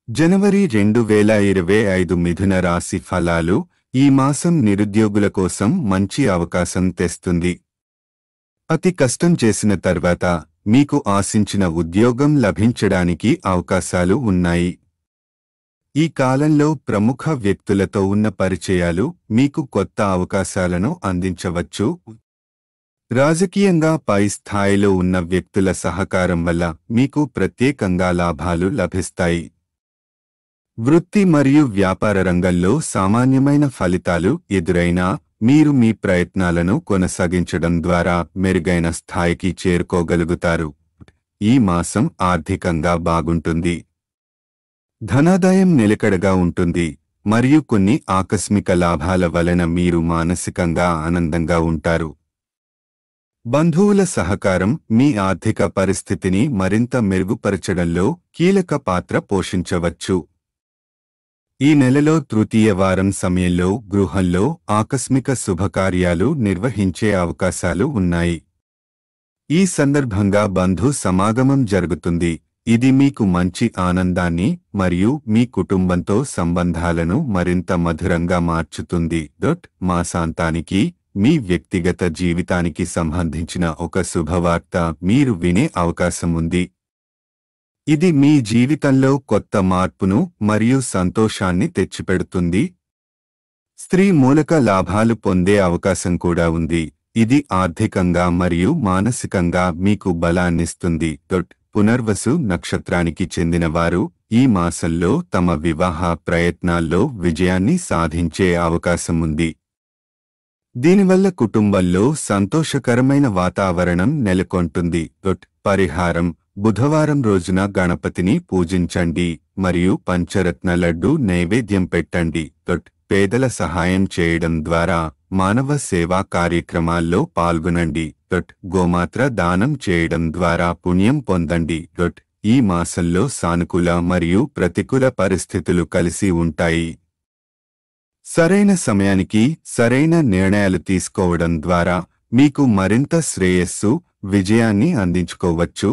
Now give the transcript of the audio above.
జనవరి 2025 మిథున రాశి ఫలాలు ఈ మాసం నిరుద్యోగుల కోసం మంచి అవకాశం తెస్తుంది. అతి కష్టం చేసిన తర్వాత మీకు ఆశించిన ఉద్యోగం లభించడానికి అవకాశాలు ఉన్నాయి. ఈ కాలంలో ప్రముఖ వ్యక్తులతో ఉన్న పరిచయాలు మీకు కొత్త అవకాశాలను అందించవచ్చు. రాజకీయంగా పై స్థాయిలో ఉన్న వ్యక్తుల సహకారం వల్ల మీకు ప్రత్యేకంగా లాభాలు లభిస్తాయి. వృత్తి మరియు వ్యాపార రంగంలో సామాన్యమైన ఫలితాలు ఎదురైనా మీరు మీ ప్రయత్నాలను కొనసాగించడం ద్వారా మెరుగైన స్థాయికి చేరుకోగలుగుతారు. ఈ మాసం ఆర్థికంగా బాగుంటుంది. ధనాదాయం నిలకడగా ఉంటుంది మరియు కొన్ని ఆకస్మిక లాభాల వలన మీరు మానసికంగా ఆనందంగా ఉంటారు. బంధువుల సహకారం మీ ఆర్థిక పరిస్థితిని మరింత మెరుగుపరచడంలో కీలక పాత్ర పోషించవచ్చు. ఈ నెలలో తృతీయ వారం సమయంలో గృహంలో ఆకస్మిక శుభకార్యాలు నిర్వహించే అవకాశాలు ఉన్నాయి. ఈ సందర్భంగా బంధు సమాగమం జరుగుతుంది. ఇది మీకు మంచి ఆనందాన్ని మరియు మీ కుటుంబంతో సంబంధాలను మరింత మధురంగా మార్చుతుంది. మాసాంతానికి మీ వ్యక్తిగత జీవితానికి సంబంధించిన ఒక శుభవార్త మీరు వినే అవకాశం ఉంది. ఇది మీ జీవితంలో కొత్త మార్పును మరియు సంతోషాన్ని తెచ్చిపెడుతుంది. స్త్రీ మూలక లాభాలు పొందే అవకాశం కూడా ఉంది. ఇది ఆర్థికంగా మరియు మానసికంగా మీకు బలాన్నిస్తుంది. పునర్వసు నక్షత్రానికి చెందినవారు ఈ మాసంలో తమ వివాహ ప్రయత్నాల్లో విజయాన్ని సాధించే అవకాశం ఉంది. దీనివల్ల కుటుంబంలో సంతోషకరమైన వాతావరణం నెలకొంటుంది. పరిహారం: బుధవారం రోజున గణపతిని పూజించండి మరియు పంచరత్న లడ్డు నైవేద్యం పెట్టండి. పేదల సహాయం చేయడం ద్వారా మానవ సేవా కార్యక్రమాల్లో పాల్గొనండి. గోమాత్ర దానం చేయడం ద్వారా పుణ్యం పొందండి. ఈ మాసంలో సానుకూల మరియు ప్రతికూల పరిస్థితులు కలిసి ఉంటాయి. సరైన సమయానికి సరైన నిర్ణయాలు తీసుకోవడం ద్వారా మీకు మరింత శ్రేయస్సు, విజయాన్ని అందించుకోవచ్చు.